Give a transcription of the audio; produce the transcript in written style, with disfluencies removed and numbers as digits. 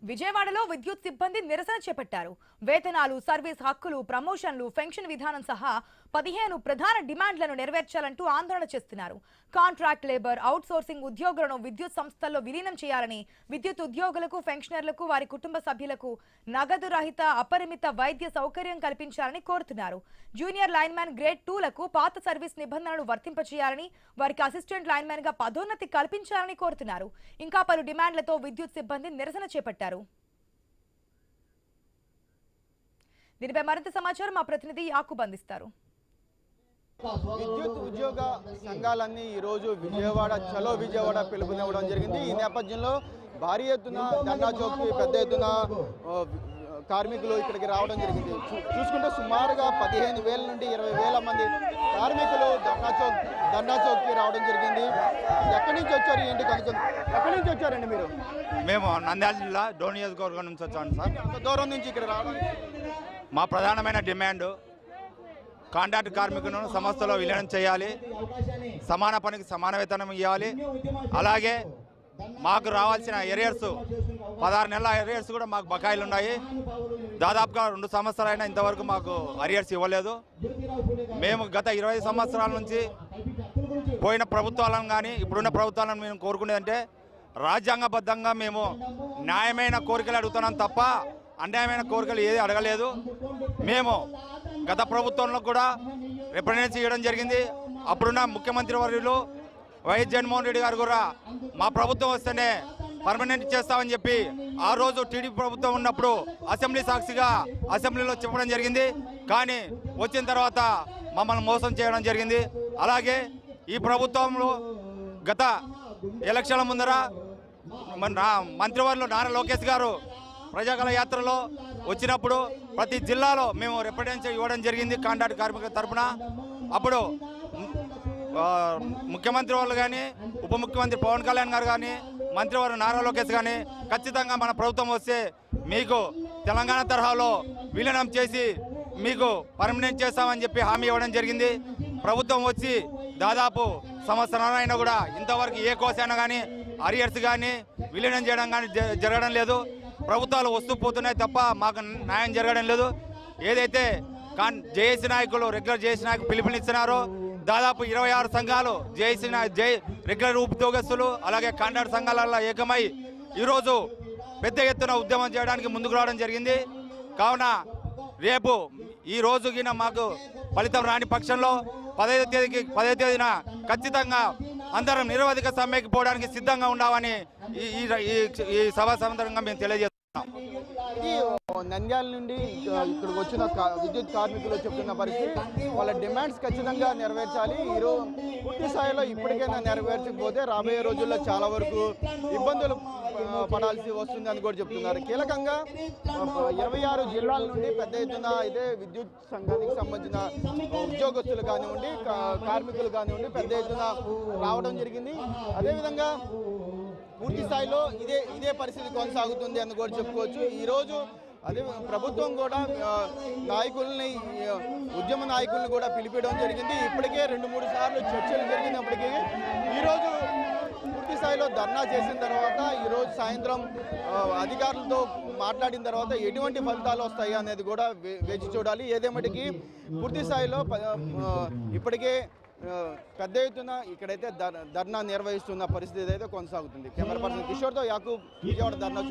విజయవాడలో విద్యుత్ సిబ్బంది నిరసన చేపట్టారు. వేతనాలు, సర్వీస్ హక్కులు, ప్రమోషన్లు, పెన్షన్ విధానం సహా 15 ప్రధాన డిమాండ్లను నెరవేర్చాలంటూ ఆందోళన చేస్తున్నారు. కాంట్రాక్ట్ లేబర్, అవుట్ సోర్సింగ్ ఉద్యోగులను విద్యుత్ సంస్థల్లో విలీనం చేయాలని, విద్యుత్ ఉద్యోగులకు, పెన్షనర్లకు, వారి కుటుంబ సభ్యులకు నగదు రహిత అపరిమిత వైద్య సౌకర్యం కల్పించాలని కోరుతున్నారు. జూనియర్ లైన్మ్యాన్ గ్రేడ్ 2లకు పాత సర్వీస్ నిబంధనలు వర్తింపచేయాలని, వారికి అసిస్టెంట్ లైన్మ్యాన్ గా పదోన్నతి కల్పించాలని కోరుతున్నారు. ఇంకా పలు డిమాండ్లతో విద్యుత్ సిబ్బంది నిరసన చేపట్టారు. దీనిపై మరింత సమాచారం మా ప్రతినిధి యాకూబ్ అందిస్తారు. విద్యుత్ ఉద్యోగ సంఘాలన్నీ ఈరోజు చలో విజయవాడ పిలుపునివ్వడం జరిగింది. ఈ నేపథ్యంలో భారీ ఎత్తున ధర్నా చౌక్కి పెద్ద ఎత్తున కార్మికులు ఇక్కడికి రావడం జరిగింది. చూసుకుంటే సుమారుగా 15,000 నుండి 20,000 మంది కార్మికులు ధర్నా చౌక్కి రావడం జరిగింది. ఎక్కడి నుంచి వచ్చారు, ఏంటి కనుక ఎక్కడి నుంచి వచ్చారండి మీరు? మేము నంద్యాల జిల్లా డోన్ నియోజకవర్గం నుంచి వచ్చాను సార్. అంత దూరం నుంచి ఇక్కడ రావడం మా ప్రధానమైన డిమాండ్ కాంట్రాక్ట్ కార్మికులను సంస్థలో విలీనం చేయాలి, సమాన పనికి సమాన వేతనం ఇవ్వాలి. అలాగే మాకు రావాల్సిన ఎరియర్స్ 16 నెలల ఎరియర్స్ కూడా మాకు బకాయిలు ఉన్నాయి. దాదాపుగా 2 సంవత్సరాలైనా ఇంతవరకు మాకు అరియర్స్ ఇవ్వలేదు. మేము గత 20 సంవత్సరాల నుంచి పోయిన ప్రభుత్వాలను కానీ ఇప్పుడున్న ప్రభుత్వాలను మేము కోరుకునేదంటే రాజ్యాంగబద్ధంగా మేము న్యాయమైన కోరికలు అడుగుతున్నాం తప్ప అన్యాయమైన కోరికలు ఏది అడగలేదు. మేము గత ప్రభుత్వంలో కూడా రిప్రజెంటేషన్ ఇవ్వడం జరిగింది. అప్పుడున్న ముఖ్యమంత్రి వర్యులు వైఎస్ జగన్మోహన్ రెడ్డి గారు కూడా మా ప్రభుత్వం వస్తేనే పర్మనెంట్ చేస్తామని చెప్పి ఆ రోజు టీడీపీ ప్రభుత్వం ఉన్నప్పుడు అసెంబ్లీ సాక్షిగా అసెంబ్లీలో చెప్పడం జరిగింది. కానీ వచ్చిన తర్వాత మమ్మల్ని మోసం చేయడం జరిగింది. అలాగే ఈ ప్రభుత్వంలో గత ఎలక్షన్ల ముందర మంత్రివర్యులు నారా లోకేష్ గారు ప్రజాగల యాత్రలో వచ్చినప్పుడు ప్రతి జిల్లాలో మేము రిప్రజెంటేషన్ ఇవ్వడం జరిగింది కాంట్రాక్ట్ కార్మికుల తరఫున. అప్పుడు ముఖ్యమంత్రి వాళ్ళు కానీ, ఉప ముఖ్యమంత్రి పవన్ కళ్యాణ్ గారు కానీ, మంత్రివారు నారా లోకేష్ కానీ ఖచ్చితంగా మన ప్రభుత్వం వస్తే మీకు తెలంగాణ తరహాలో విలీనం చేసి మీకు పర్మనెంట్ చేస్తామని చెప్పి హామీ ఇవ్వడం జరిగింది. ప్రభుత్వం వచ్చి దాదాపు సంవత్సరం అయినా కూడా ఇంతవరకు ఏ కోసైనా కానీ అరియర్స్ కానీ విలీనం చేయడం కానీ జరగడం లేదు. ప్రభుత్వాలు వస్తూ పోతున్నాయి తప్ప మాకు న్యాయం జరగడం లేదు. ఏదైతే జేఏసీ నాయకులు రెగ్యులర్ జేఏసీ నాయకులు పిలుపునిస్తున్నారో దాదాపు 26 సంఘాలు రెగ్యులర్ ఉద్యోగస్తులు అలాగే కాంట్రాక్ట్ సంఘాలలో ఏకమై ఈరోజు పెద్ద ఎత్తున ఉద్యమం చేయడానికి ముందుకు రావడం జరిగింది. కావున రేపు ఈ రోజుగిన మాకు ఫలితం రాని పక్షంలో 15వ తేదీన ఖచ్చితంగా అందరం నిరవధిక సమ్మెకి పోవడానికి సిద్ధంగా ఉండాలని ఈ సభా సందర్భంగా మేము తెలియజేస్తున్నాం. నంద్యాల నుండి ఇక్కడికి వచ్చిన విద్యుత్ కార్మికులు చెప్తున్న పరిస్థితి వాళ్ళ డిమాండ్స్ ఖచ్చితంగా నెరవేర్చాలి. ఈరోజు పూర్తి స్థాయిలో ఇప్పటికైనా నెరవేర్చకపోతే రాబోయే రోజుల్లో చాలా వరకు ఇబ్బందులు పడాల్సి వస్తుందని కూడా చెప్తున్నారు. కీలకంగా 26 జిల్లాల నుండి పెద్ద ఎత్తున ఇదే విద్యుత్ సంఘానికి సంబంధించిన ఉద్యోగస్తులు కానివ్వండి, కార్మికులు కానివ్వండి పెద్ద ఎత్తున రావడం జరిగింది. అదేవిధంగా పూర్తి స్థాయిలో ఇదే పరిస్థితి కొనసాగుతుంది అని కూడా చెప్పుకోవచ్చు. ఈరోజు అదే ప్రభుత్వం కూడా ఉద్యమ నాయకుల్ని కూడా పిలిపించడం జరిగింది. ఇప్పటికే 2-3 సార్లు చర్చలు జరిగినప్పటికీ ఈరోజు పూర్తి స్థాయిలో ధర్నా చేసిన తర్వాత ఈరోజు సాయంత్రం అధికారులతో మాట్లాడిన తర్వాత ఎటువంటి ఫలితాలు వస్తాయి అనేది కూడా వేచి చూడాలి. ఏదేమటికి పూర్తి స్థాయిలో ఇప్పటికే పెద్ద ఎత్తున ఇక్కడైతే ధర్నా నిర్వహిస్తున్న పరిస్థితి అయితే కొనసాగుతుంది. కెమెరా పర్సన్ కిషోర్తో యాకూబ్, విజయవాడ ధర్నా.